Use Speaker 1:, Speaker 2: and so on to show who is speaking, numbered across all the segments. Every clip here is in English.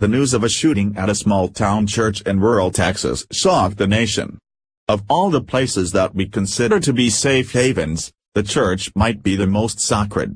Speaker 1: The news of a shooting at a small-town church in rural Texas shocked the nation. Of all the places that we consider to be safe havens, the church might be the most sacred.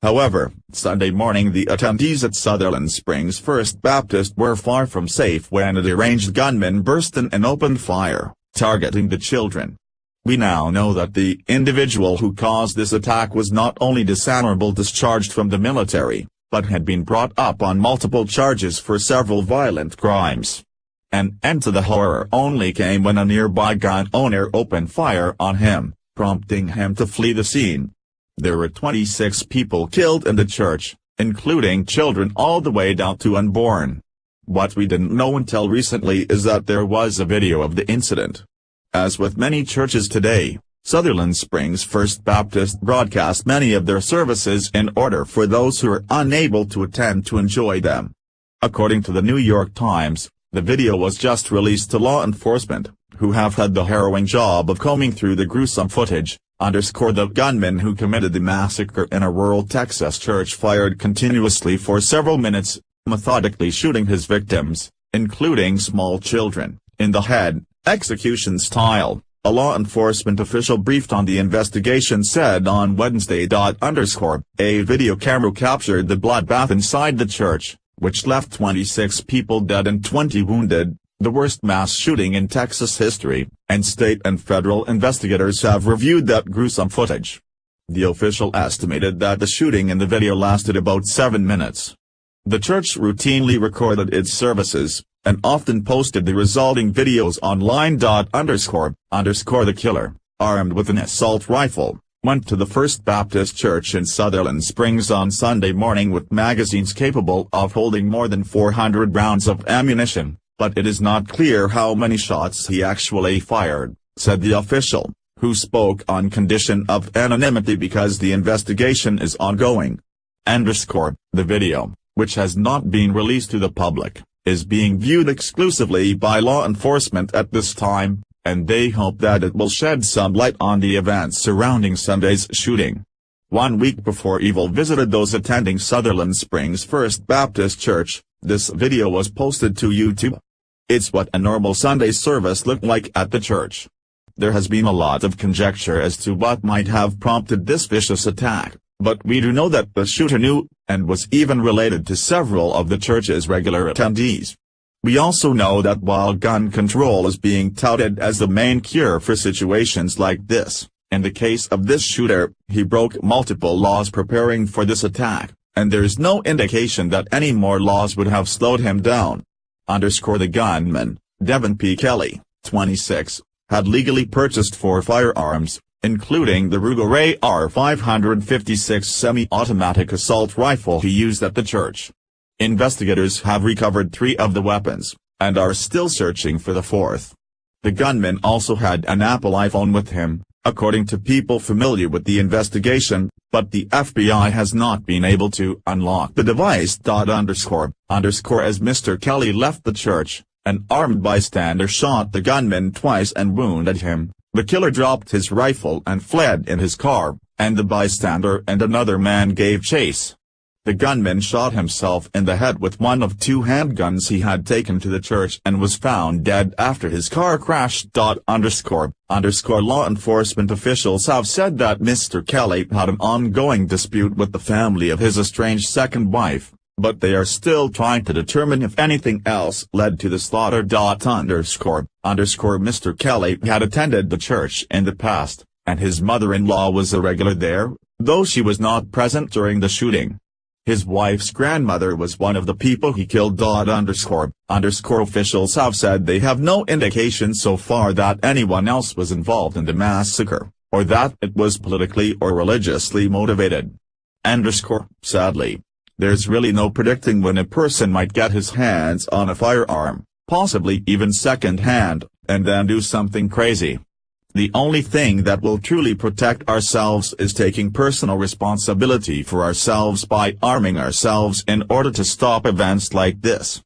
Speaker 1: However, Sunday morning the attendees at Sutherland Springs First Baptist were far from safe when a deranged gunman burst in and opened fire, targeting the children. We now know that the individual who caused this attack was not only dishonorably discharged from the military, but had been brought up on multiple charges for several violent crimes. An end to the horror only came when a nearby gun owner opened fire on him, prompting him to flee the scene. There were 26 people killed in the church, including children all the way down to unborn. What we didn't know until recently is that there was a video of the incident. As with many churches today, Sutherland Springs First Baptist broadcast many of their services in order for those who are unable to attend to enjoy them. According to the New York Times, the video was just released to law enforcement, who have had the harrowing job of combing through the gruesome footage. The gunman who committed the massacre in a rural Texas church fired continuously for several minutes, methodically shooting his victims, including small children, in the head, execution style. A law enforcement official briefed on the investigation said on Wednesday. A video camera captured the bloodbath inside the church, which left 26 people dead and 20 wounded, the worst mass shooting in Texas history, and state and federal investigators have reviewed that gruesome footage. The official estimated that the shooting in the video lasted about 7 minutes. The church routinely recorded its services, and often posted the resulting videos online. The killer, armed with an assault rifle, went to the First Baptist Church in Sutherland Springs on Sunday morning with magazines capable of holding more than 400 rounds of ammunition, but it is not clear how many shots he actually fired, said the official, who spoke on condition of anonymity because the investigation is ongoing. The video, which has not been released to the public, is being viewed exclusively by law enforcement at this time, and they hope that it will shed some light on the events surrounding Sunday's shooting. 1 week before evil visited those attending Sutherland Springs First Baptist Church, this video was posted to YouTube. It's what a normal Sunday service looked like at the church. There has been a lot of conjecture as to what might have prompted this vicious attack, but we do know that the shooter knew, and was even related to several of the church's regular attendees. We also know that while gun control is being touted as the main cure for situations like this, in the case of this shooter, he broke multiple laws preparing for this attack, and there's no indication that any more laws would have slowed him down. The gunman, Devin P. Kelly, 26, had legally purchased 4 firearms, including the Ruger AR-556 semi-automatic assault rifle he used at the church. Investigators have recovered 3 of the weapons, and are still searching for the 4th. The gunman also had an Apple iPhone with him, according to people familiar with the investigation, but the FBI has not been able to unlock the device. As Mr. Kelly left the church, an armed bystander shot the gunman twice and wounded him. The killer dropped his rifle and fled in his car, and the bystander and another man gave chase. The gunman shot himself in the head with one of 2 handguns he had taken to the church and was found dead after his car crashed. Law enforcement officials have said that Mr. Kelly had an ongoing dispute with the family of his estranged second wife, but they are still trying to determine if anything else led to the slaughter. Mr. Kelly had attended the church in the past, and his mother-in-law was a regular there, though she was not present during the shooting. His wife's grandmother was one of the people he killed. Officials have said they have no indication so far that anyone else was involved in the massacre, or that it was politically or religiously motivated. Sadly, there's really no predicting when a person might get his hands on a firearm, possibly even second-hand, and then do something crazy. The only thing that will truly protect ourselves is taking personal responsibility for ourselves by arming ourselves in order to stop events like this.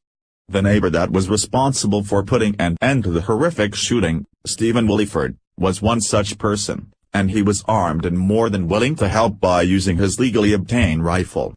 Speaker 1: The neighbor that was responsible for putting an end to the horrific shooting, Stephen Williford, was one such person, and he was armed and more than willing to help by using his legally obtained rifle.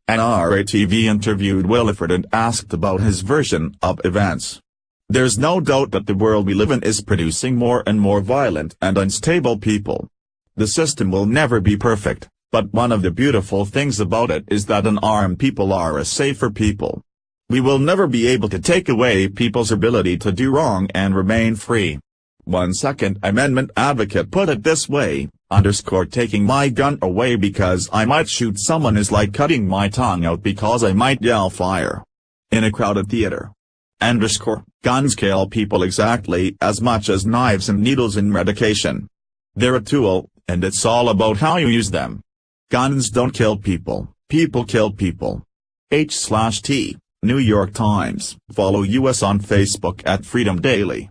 Speaker 1: An RATV interviewed Williford and asked about his version of events. There's no doubt that the world we live in is producing more and more violent and unstable people. The system will never be perfect, but one of the beautiful things about it is that unarmed people are a safer people. We will never be able to take away people's ability to do wrong and remain free. One Second Amendment advocate put it this way, taking my gun away because I might shoot someone is like cutting my tongue out because I might yell fire in a crowded theater. Guns kill people exactly as much as knives and needles in medication. They're a tool, and it's all about how you use them. Guns don't kill people, people kill people. H/T, New York Times. Follow us on Facebook at Freedom Daily.